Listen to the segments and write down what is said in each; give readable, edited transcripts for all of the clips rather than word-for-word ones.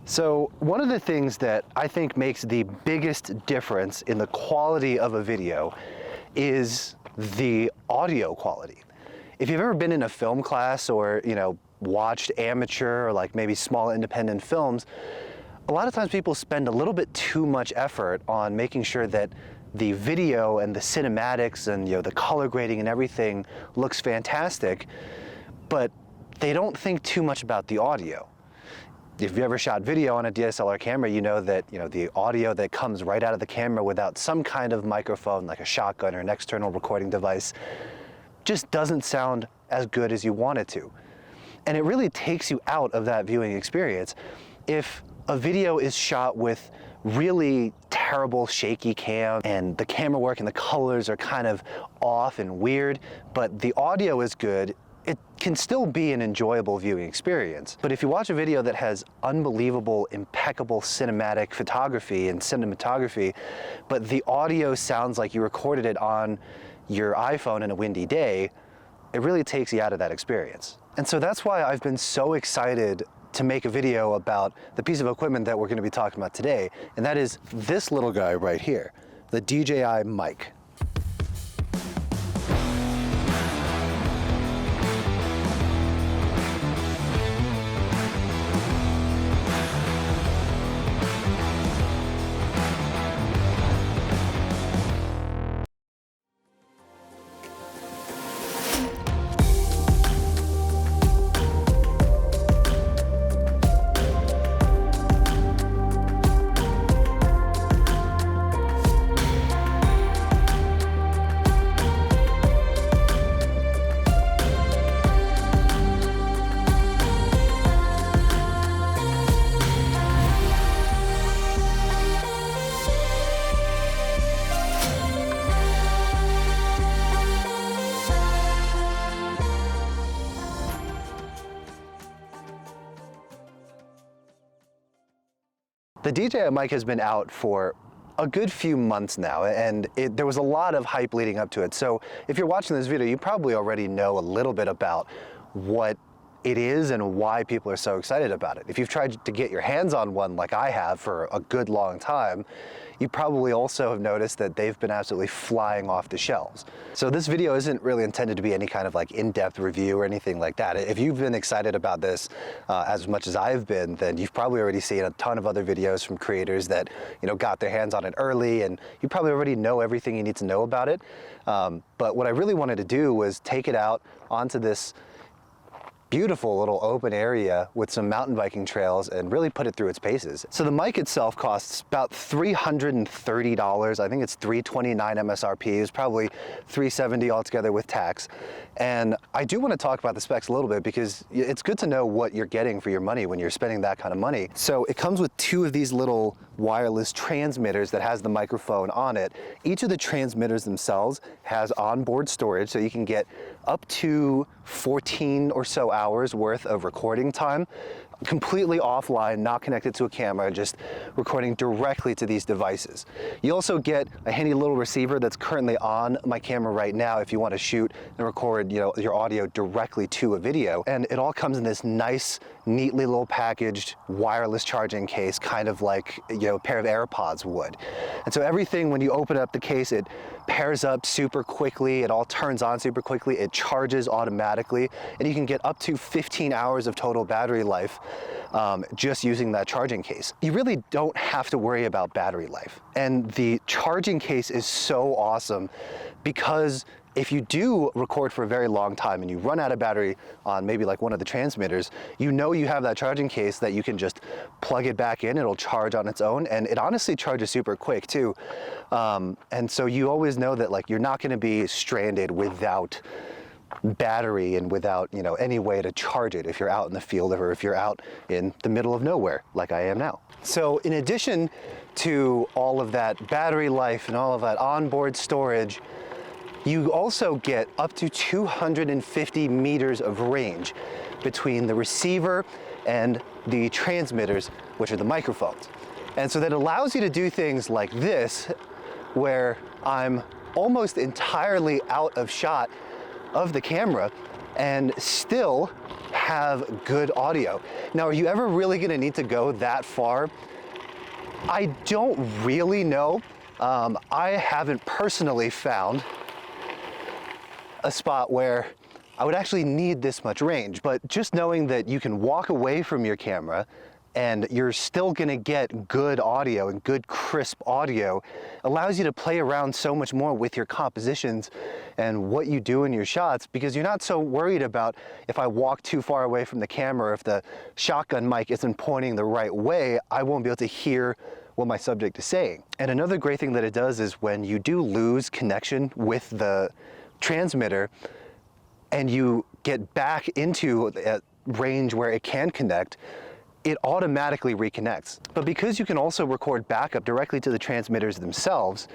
So one of the things that I think makes the biggest difference in the quality of a video is the audio quality. If you've ever been in a film class or, watched amateur or like maybe small independent films, a lot of times people spend a little bit too much effort on making sure that the video and the cinematics and the color grading and everything looks fantastic, but they don't think too much about the audio. If you ever shot video on a DSLR camera, you know that the audio that comes right out of the camera without some kind of microphone like a shotgun or an external recording device just doesn't sound as good as you want it to. And it really takes you out of that viewing experience if a video is shot with really terrible shaky cam and the camera work and the colors are kind of off and weird, but the audio is good. It can still be an enjoyable viewing experience. But if you watch a video that has unbelievable, impeccable cinematic photography and cinematography, but the audio sounds like you recorded it on your iPhone in a windy day, it really takes you out of that experience. And so that's why I've been so excited to make a video about the piece of equipment that we're going to be talking about today, and that is this little guy right here, the DJI Mic. The DJI Mic has been out for a good few months now, and there was a lot of hype leading up to it. So if you're watching this video, you probably already know a little bit about what it is and why people are so excited about it. If you've tried to get your hands on one like I have for a good long time, you probably also have noticed that they've been absolutely flying off the shelves. So this video isn't really intended to be any kind of like in-depth review or anything like that. If you've been excited about this as much as I've been, then you've probably already seen a ton of other videos from creators that got their hands on it early, and you probably already know everything you need to know about it. But what I really wanted to do was take it out onto this beautiful little open area with some mountain biking trails and really put it through its paces. So the mic itself costs about $330. I think it's $329 MSRP. It's probably $370 altogether with tax. And I do want to talk about the specs a little bit because it's good to know what you're getting for your money when you're spending that kind of money. So it comes with two of these little wireless transmitters that has the microphone on it. Each of the transmitters themselves has onboard storage, so you can get up to 14 or so hours worth of recording time, completely offline, not connected to a camera, just recording directly to these devices. You also get a handy little receiver that's currently on my camera right now if you want to shoot and record your audio directly to a video. And it all comes in this nice, neatly little packaged wireless charging case, kind of like a pair of AirPods would. And so everything, when you open up the case, it pairs up super quickly, it all turns on super quickly, it charges automatically, and you can get up to 15 hours of total battery life just using that charging case. You really don't have to worry about battery life. And the charging case is so awesome because if you do record for a very long time and you run out of battery on maybe like one of the transmitters, you have that charging case that you can just plug it back in, it'll charge on its own, and it honestly charges super quick too. And so you always know that you're not gonna be stranded without battery and without any way to charge it if you're out in the field or if you're out in the middle of nowhere like I am now. So in addition to all of that battery life and all of that onboard storage, you also get up to 250 meters of range between the receiver and the transmitters, which are the microphones. And so that allows you to do things like this, where I'm almost entirely out of shot of the camera and still have good audio. Now, are you ever really gonna need to go that far? I don't really know. I haven't personally found a spot where I would actually need this much range, but just knowing that you can walk away from your camera and you're still gonna get good audio and good crisp audio allows you to play around so much more with your compositions and what you do in your shots, because you're not so worried about if I walk too far away from the camera, or if the shotgun mic isn't pointing the right way, I won't be able to hear what my subject is saying. And another great thing that it does is when you do lose connection with the transmitter and you get back into a range where it can connect, it automatically reconnects. But because you can also record backup directly to the transmitters themselves,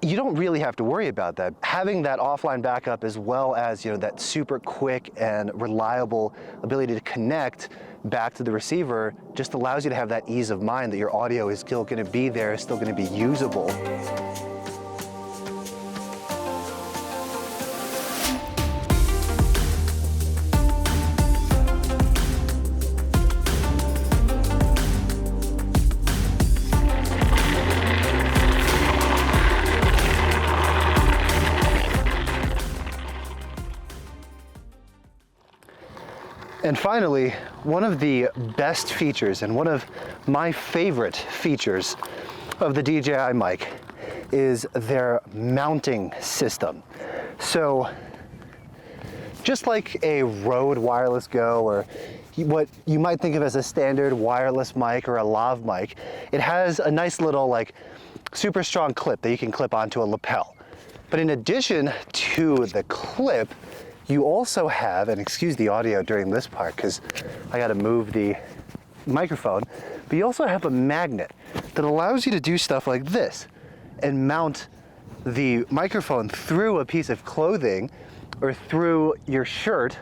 you don't really have to worry about that. Having that offline backup, as well as that super quick and reliable ability to connect back to the receiver, just allows you to have that ease of mind that your audio is still going to be there, still going to be usable. And finally, one of the best features and one of my favorite features of the DJI Mic is their mounting system. So just like a Rode Wireless Go, or what you might think of as a standard wireless mic or a lav mic, it has a nice little super strong clip that you can clip onto a lapel. But in addition to the clip, you also have, and excuse the audio during this part because I gotta move the microphone, but you also have a magnet that allows you to do stuff like this and mount the microphone through a piece of clothing or through your shirt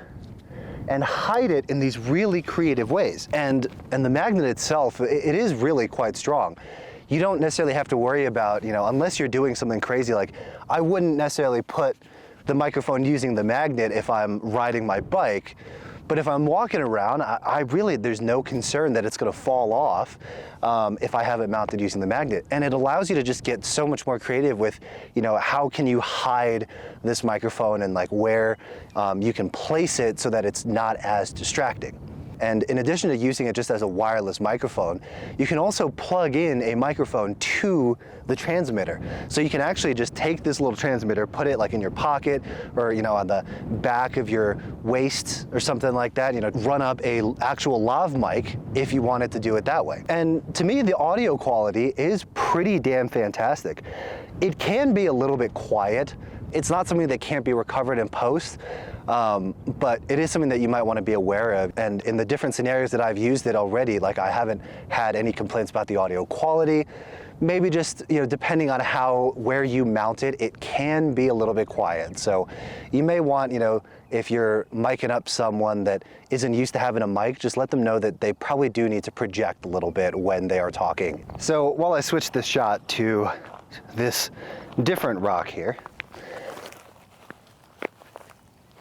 and hide it in these really creative ways. And the magnet itself, it is really quite strong. You don't necessarily have to worry about, unless you're doing something crazy, like I wouldn't necessarily put the microphone using the magnet if I'm riding my bike, but if I'm walking around, I really, there's no concern that it's gonna fall off if I have it mounted using the magnet. And it allows you to just get so much more creative with, how can you hide this microphone and where you can place it so that it's not as distracting. And in addition to using it just as a wireless microphone, you can also plug in a microphone to the transmitter. So you can actually just take this little transmitter, put it in your pocket or on the back of your waist or something like that, run up a actual lav mic if you wanted to do it that way. And to me, the audio quality is pretty damn fantastic. It can be a little bit quiet. It's not something that can't be recovered in post, but it is something that you might want to be aware of. And in the different scenarios that I've used it already, I haven't had any complaints about the audio quality. Maybe just, depending on where you mount it, it can be a little bit quiet. So you may want, if you're micing up someone that isn't used to having a mic, just let them know that they probably do need to project a little bit when they are talking. So while I switch the shot to this different rock here,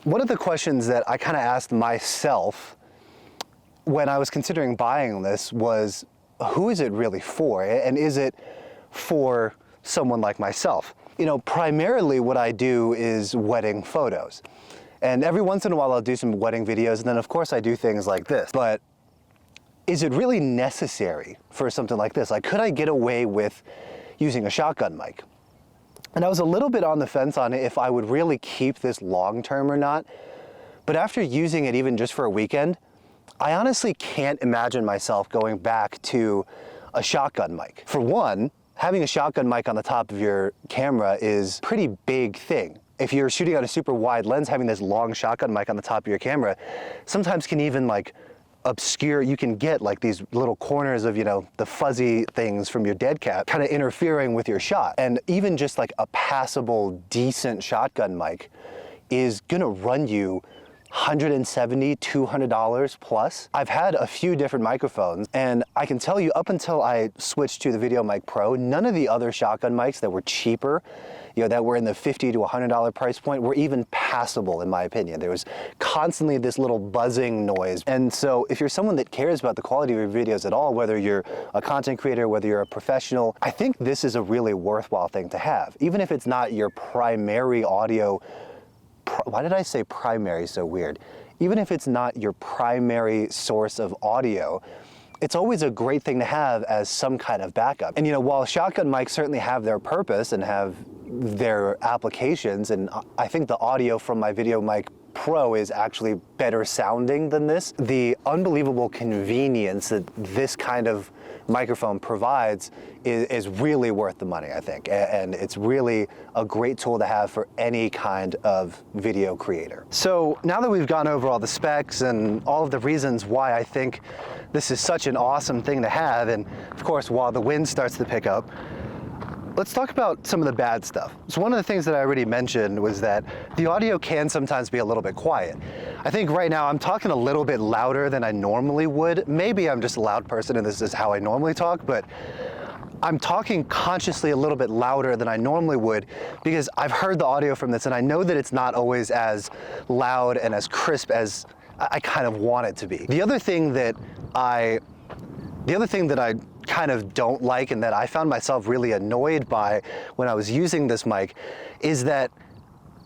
one of the questions that I kind of asked myself when I was considering buying this was, who is it really for? And is it for someone like myself? Primarily what I do is wedding photos. And every once in a while I'll do some wedding videos, and then of course I do things like this. But is it really necessary for something like this? Could I get away with using a shotgun mic? And I was a little bit on the fence on it if I would really keep this long term or not. But after using it even just for a weekend, I honestly can't imagine myself going back to a shotgun mic. For one, having a shotgun mic on the top of your camera is a pretty big thing. If you're shooting out a super wide lens, having this long shotgun mic on the top of your camera sometimes can even obscure, you can get these little corners of, the fuzzy things from your dead cat kind of interfering with your shot. And even just a passable, decent shotgun mic is gonna run you $170, $200 plus. I've had a few different microphones, and I can tell you up until I switched to the Video Mic Pro, none of the other shotgun mics that were cheaper, that were in the $50 to $100 price point were even passable in my opinion. There was constantly this little buzzing noise. And so if you're someone that cares about the quality of your videos at all, whether you're a content creator, whether you're a professional, I think this is a really worthwhile thing to have. Even if it's not your primary audio, why did I say primary so weird? Even if it's not your primary source of audio, it's always a great thing to have as some kind of backup. And while shotgun mics certainly have their purpose and have their applications, and I think the audio from my Video Mic Pro is actually better sounding than this, the unbelievable convenience that this kind of microphone provides is really worth the money, I think. And it's really a great tool to have for any kind of video creator. So now that we've gone over all the specs and all of the reasons why I think this is such an awesome thing to have, and of course, while the wind starts to pick up, let's talk about some of the bad stuff. So one of the things that I already mentioned was that the audio can sometimes be a little bit quiet. I think right now I'm talking a little bit louder than I normally would. Maybe I'm just a loud person and this is how I normally talk, but I'm talking consciously a little bit louder than I normally would because I've heard the audio from this and I know that it's not always as loud and as crisp as I kind of want it to be. The other thing that I kind of don't like and that I found myself really annoyed by when I was using this mic is that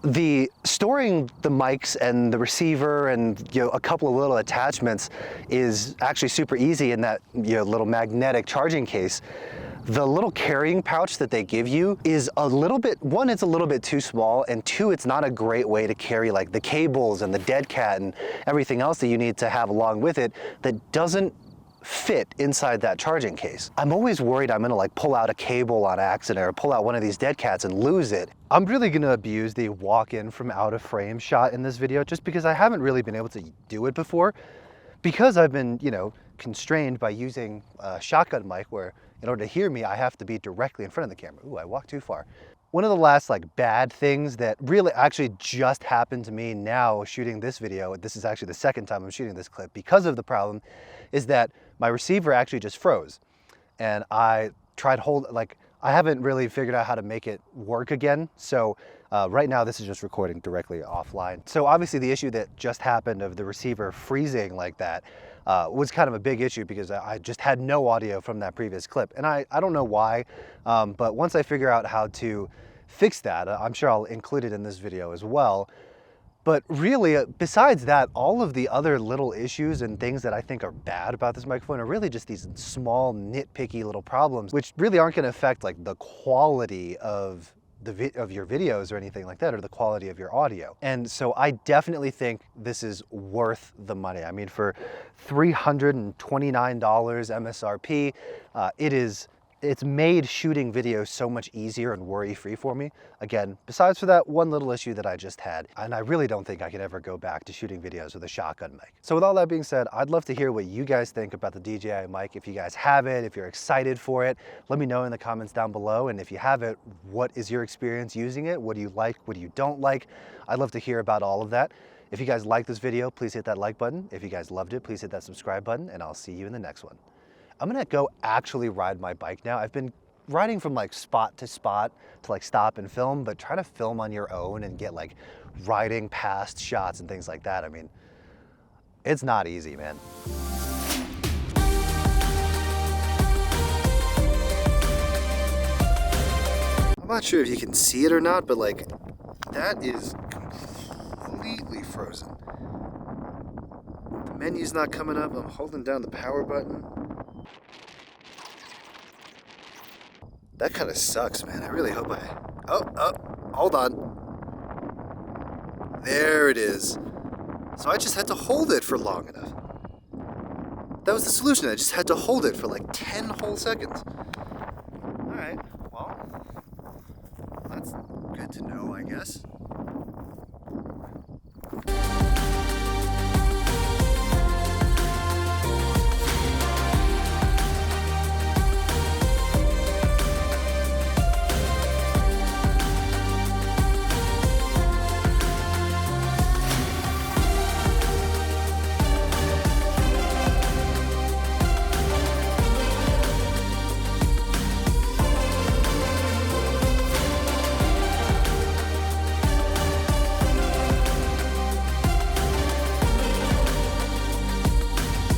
the storing the mics and the receiver and a couple of little attachments is actually super easy in that little magnetic charging case. The little carrying pouch that they give you is a little bit, one, it's a little bit too small, and two, it's not a great way to carry like the cables and the dead cat and everything else that you need to have along with it that doesn't fit inside that charging case. I'm always worried I'm gonna like pull out a cable on accident or pull out one of these dead cats and lose it. I'm really gonna abuse the walk-in from out of frame shot in this video just because I haven't really been able to do it before because I've been, constrained by using a shotgun mic where in order to hear me, I have to be directly in front of the camera. Ooh, I walked too far. One of the last bad things that really actually just happened to me now shooting this video, this is actually the second time I'm shooting this clip because of the problem, is that my receiver actually just froze. And I tried I haven't really figured out how to make it work again. So right now this is just recording directly offline. So obviously the issue that just happened of the receiver freezing like that was kind of a big issue because I just had no audio from that previous clip. And I don't know why, but once I figure out how to fix that, I'm sure I'll include it in this video as well. But really, besides that, all of the other little issues and things that I think are bad about this microphone are really just these small, nitpicky little problems, which really aren't going to affect the quality of your videos or anything like that, or the quality of your audio. And so I definitely think this is worth the money. I mean, for $329 MSRP, it's made shooting videos so much easier and worry-free for me. Again, besides for that one little issue that I just had, and I really don't think I could ever go back to shooting videos with a shotgun mic. So with all that being said, I'd love to hear what you guys think about the DJI mic. If you guys have it, if you're excited for it, let me know in the comments down below. And if you have it, what is your experience using it? What do you like? What do you don't like? I'd love to hear about all of that. If you guys like this video, please hit that like button. If you guys loved it, please hit that subscribe button, and I'll see you in the next one. I'm gonna go actually ride my bike now. I've been riding from spot to spot to stop and film, but trying to film on your own and get riding past shots and things like that, I mean, it's not easy, man. I'm not sure if you can see it or not, but that is completely frozen. The menu's not coming up. I'm holding down the power button. That kind of sucks, man. I really hope oh, hold on. There it is. So I just had to hold it for long enough. That was the solution. I just had to hold it for 10 whole seconds. All right, well, that's good to know, I guess.